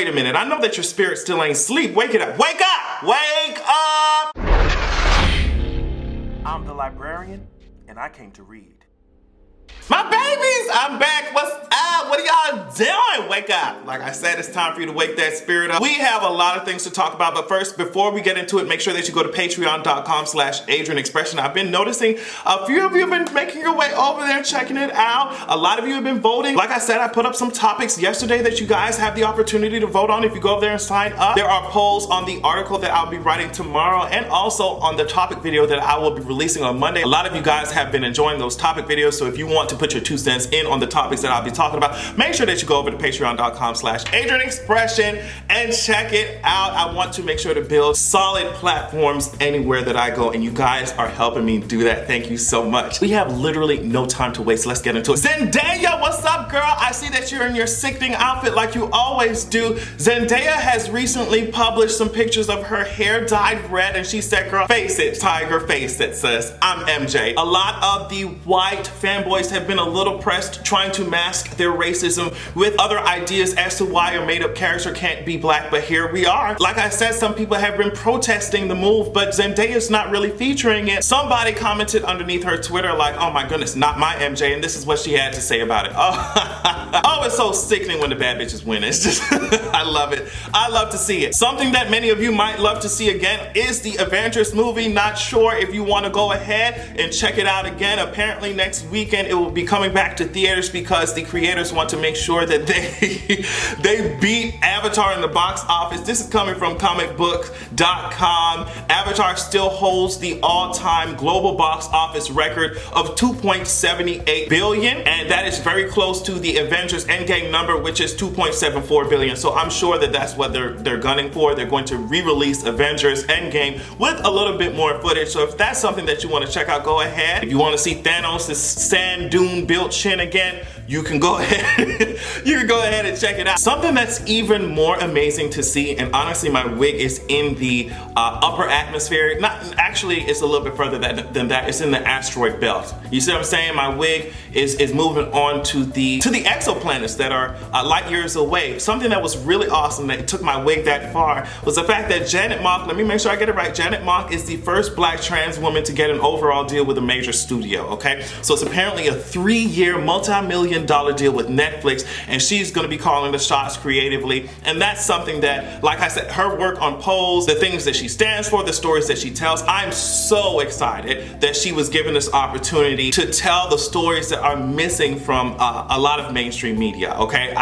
Wait a minute, I know that your spirit still ain't sleep. Wake it up, wake up, wake up! I'm the librarian, and I came to read. My babies, I'm back. What's up? What are y'all doing? Wake up. Like I said, it's time for you to wake that spirit up. We have a lot of things to talk about, but first, before we get into it, make sure that you go to patreon.com/AdrianExpression. I've been noticing a few of you have been making your way over there, checking it out. A lot of you have been voting. Like I said, I put up some topics yesterday that you guys have the opportunity to vote on if you go over there and sign up. There are polls on the article that I'll be writing tomorrow and also on the topic video that I will be releasing on Monday. A lot of you guys have been enjoying those topic videos, so if you want to put your 2 cents in on the topics that I'll be talking about, make sure that you go over to patreon.com/AdrianExpression and check it out. I want to make sure to build solid platforms anywhere that I go, and you guys are helping me do that. Thank you so much. We have literally no time to waste. Let's get into it. Zendaya, what's up, girl? I see that you're in your sickening outfit like you always do. Zendaya has recently published some pictures of her hair dyed red, and she said, girl, face it, tiger, face it, sis. I'm MJ. A lot of the white fanboys have been a little pressed trying to mask their racism with other ideas as to why a made-up character can't be black, but here we are. Like I said, some people have been protesting the move, but Zendaya's not really featuring it. Somebody commented underneath her Twitter like, oh my goodness, not my MJ, and this is what she had to say about it. Oh, it's so sickening when the bad bitches win. It's just, I love it. I love to see it. Something that many of you might love to see again is the Avengers movie. Not sure if you want to go ahead and check it out again. Apparently next weekend it will be coming back to theaters because the creators want to make sure that they beat Avatar in the box office. This is coming from comicbook.com. Avatar still holds the all-time global box office record of $2.78 billion, and that is very close to the Avengers Endgame number, which is $2.74 billion. So I'm sure that that's what they're gunning for. They're going to re-release Avengers Endgame with a little bit more footage. So if that's something that you want to check out, go ahead. If you want to see Thanos' sand dune built chin again, you can go ahead and check it out. Something that's even more amazing to see, and honestly my wig is in the upper atmosphere. Not actually, it's a little bit further than that. It's in the asteroid belt. You see what I'm saying? My wig is moving on to the exoplanets that are light years away. Something that was really awesome that took my wig that far was the fact that Janet Mock, let me make sure I get it right, Janet Mock is the first black trans woman to get an overall deal with a major studio, okay? So it's apparently a 3-year multi-million-dollar deal with Netflix, and she's gonna be calling the shots creatively, and that's something that, like I said, her work on polls, the things that she stands for, the stories that she tells, I'm so excited that she was given this opportunity to tell the stories that are missing from a lot of mainstream media, okay?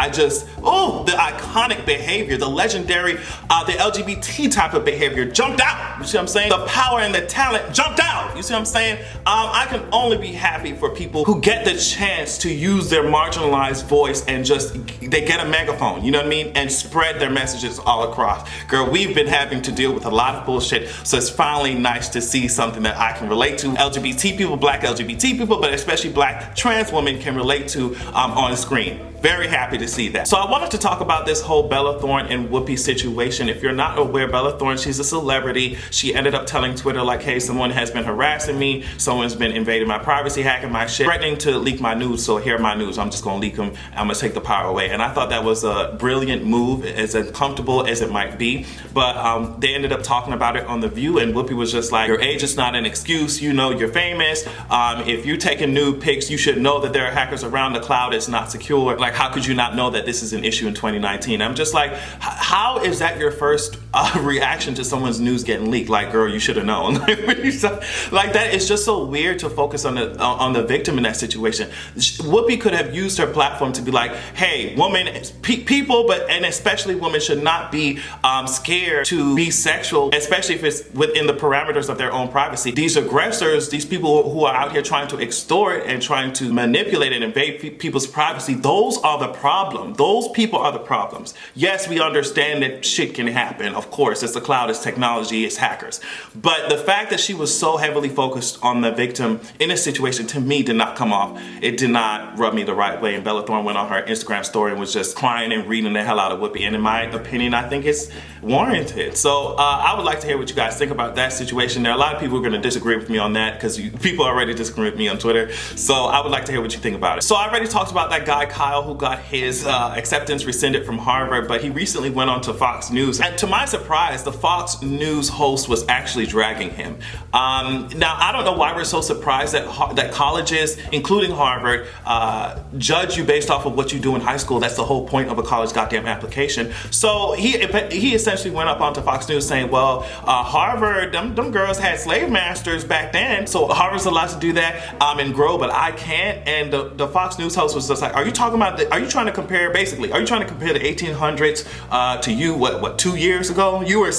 The iconic behavior, the legendary, the LGBT type of behavior jumped out, you see what I'm saying? The power and the talent jumped out, you see what I'm saying? I can only be happy for people who get the chance to use their marginalized voice and they get a megaphone, you know what I mean? And spread their messages all across. Girl, we've been having to deal with a lot of bullshit, so it's finally nice to see something that I can relate to. LGBT people, black LGBT people, but especially black trans women can relate to on screen. Very happy to see that. So I wanted to talk about this whole Bella Thorne and Whoopi situation. If you're not aware, Bella Thorne, she's a celebrity. She ended up telling Twitter like, hey, someone has been harassing me. Someone's been invading my privacy, hacking my shit, threatening to leak my nudes. So here are my nudes. I'm just gonna leak them. I'm gonna take the power away. And I thought that was a brilliant move, as uncomfortable as it might be. But they ended up talking about it on The View, and Whoopi was just like, your age is not an excuse. You know you're famous. If you're taking nude pics, you should know that there are hackers around. The cloud is not secure. Like, how could you not know that this is an issue in 2019? I'm just like, how is that your first reaction to someone's news getting leaked? Like, girl, you should have known. Like, that is just so weird to focus on the victim in that situation. Whoopi could have used her platform to be like, hey, women, people, and especially women should not be scared to be sexual, especially if it's within the parameters of their own privacy. These aggressors, these people who are out here trying to extort and trying to manipulate and invade people's privacy, those are the problem. Those people are the problems. Yes, we understand that shit can happen. Of course, it's the cloud, it's technology, it's hackers. But the fact that she was so heavily focused on the victim in this situation, to me, did not come off. It did not rub me the right way. And Bella Thorne went on her Instagram story and was just crying and reading the hell out of Whoopi. And in my opinion, I think it's warranted. So I would like to hear what you guys think about that situation. There are a lot of people who are going to disagree with me on that because people already disagree with me on Twitter. So I would like to hear what you think about it. So I already talked about that guy, Kyle, who got his acceptance rescinded from Harvard, but he recently went went on to Fox News, and to my surprise, the Fox News host was actually dragging him. Now, I don't know why we're so surprised that colleges, including Harvard, judge you based off of what you do in high school. That's the whole point of a college goddamn application. So he essentially went up onto Fox News saying, well, Harvard, them girls had slave masters back then, so Harvard's allowed to do that and grow, but I can't. And the Fox News host was just like, are you trying to compare the 1800s to you, what 2 years ago? You were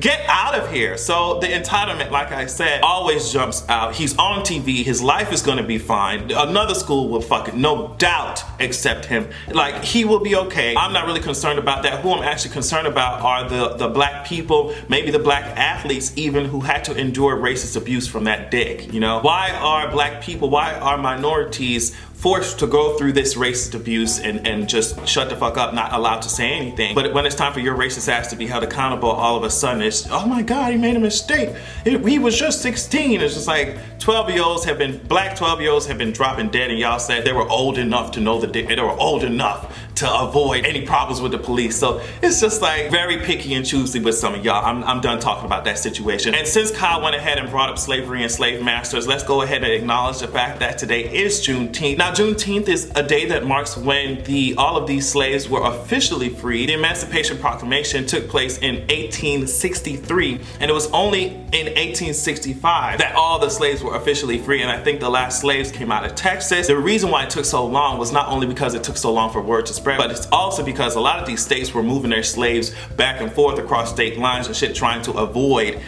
get out of here. So the entitlement, like I said, always jumps out. He's on TV, his life is gonna be fine. Another school will fucking no doubt accept him. Like, he will be okay. I'm not really concerned about that. Who I'm actually concerned about are the black people, maybe the black athletes even, who had to endure racist abuse from that dick, you know? Why are black people, why are minorities forced to go through this racist abuse and just shut the fuck up, not allowed to say anything? But when it's time for your racist ass to be held accountable, all of a sudden it's, oh my God, he made a mistake. He was just 16. It's just like black 12-year-olds have been dropping dead, and y'all said they were old enough to know they were old enough to avoid any problems with the police. So it's just like very picky and choosy with some of y'all. I'm done talking about that situation. And since Kyle went ahead and brought up slavery and slave masters, let's go ahead and acknowledge the fact that today is Juneteenth. Now, Juneteenth is a day that marks when all of these slaves were officially freed. The Emancipation Proclamation took place in 1863, and it was only in 1865 that all the slaves were officially free, and I think the last slaves came out of Texas. The reason why it took so long was not only because it took so long for word to spread, but it's also because a lot of these states were moving their slaves back and forth across state lines and shit, trying to avoid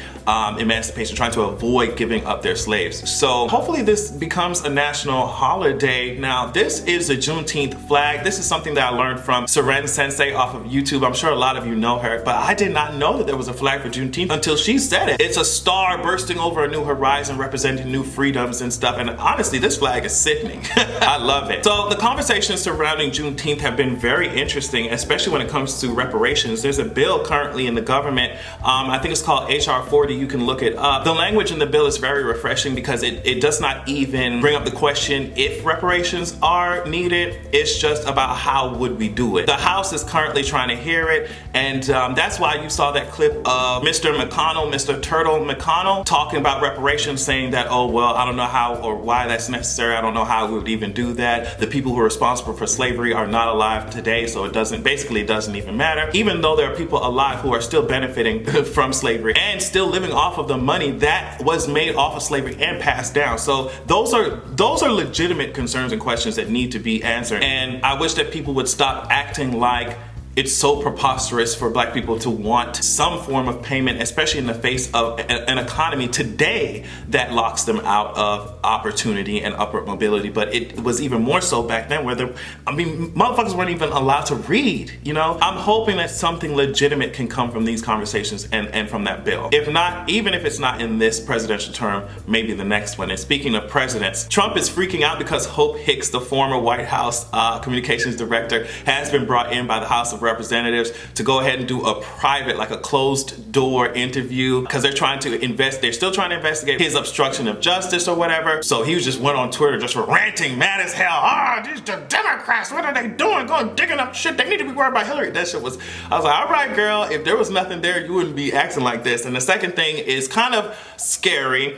emancipation, trying to avoid giving up their slaves. So hopefully this becomes a national holiday. Now, this is a Juneteenth flag. This is something that I learned from Seren Sensei off of YouTube. I'm sure a lot of you know her, but I did not know that there was a flag for Juneteenth until she said it. It's a star bursting over a new horizon, representing new freedoms and stuff, and honestly, this flag is sickening. I love it. So the conversations surrounding Juneteenth have been very interesting, especially when it comes to reparations. There's a bill currently in the government, I think it's called HR 40, you can look it up. The language in the bill is very refreshing because it does not even bring up the question if reparations are needed. It's just about how would we do it. The House is currently trying to hear it, and that's why you saw that clip of Mr. McConnell, Mr. Turtle McConnell, talking about reparations, saying that, oh, well, I don't know how or why that's necessary. I don't know how we would even do that. The people who are responsible for slavery are not alive today, so it doesn't even matter. Even though there are people alive who are still benefiting from slavery and still living off of the money that was made off of slavery and passed down. So those are legitimate concerns and questions that need to be answered. And I wish that people would stop acting like it's so preposterous for black people to want some form of payment, especially in the face of an economy today that locks them out of opportunity and upward mobility. But it was even more so back then, where motherfuckers weren't even allowed to read, you know? I'm hoping that something legitimate can come from these conversations and from that bill. If not, even if it's not in this presidential term, maybe the next one. And speaking of presidents, Trump is freaking out because Hope Hicks, the former White House communications director, has been brought in by the House of Representatives to go ahead and do a private, like a closed door interview, because they're still trying to investigate his obstruction of justice or whatever. So he just went on Twitter just ranting mad as hell. These Democrats, what are they doing? Going digging up shit. They need to be worried about Hillary. That shit was, I was like, all right, girl, if there was nothing there, you wouldn't be acting like this. And the second thing is kind of scary.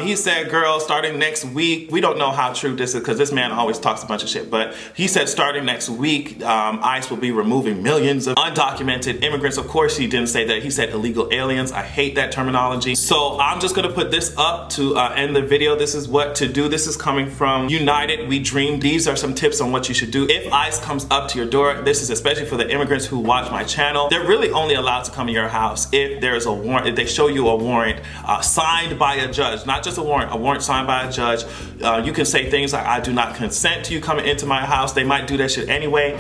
He said, girl, starting next week, we don't know how true this is because this man always talks a bunch of shit, but he said starting next week, ICE will be removing millions of undocumented immigrants. Of course, he didn't say that. He said illegal aliens. I hate that terminology. So I'm just gonna put this up to end the video. This is what to do. This is coming from United We Dream. These are some tips on what you should do if ICE comes up to your door. This is especially for the immigrants who watch my channel. They're really only allowed to come to your house if there's a warrant, if they show you a warrant signed by a judge, not just a warrant signed by a judge. You can say things like, I do not consent to you coming into my house. They might do that shit anyway.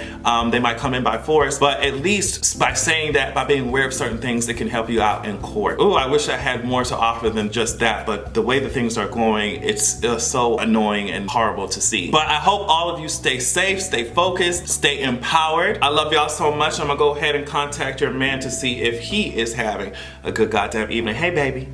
They might come in by force, but at least by saying that, by being aware of certain things, it can help you out in court. Oh, I wish I had more to offer than just that, but the way the things are going, it's so annoying and horrible to see. But I hope all of you stay safe, stay focused, stay empowered. I love y'all so much. I'm gonna go ahead and contact your man to see if he is having a good goddamn evening. Hey, baby.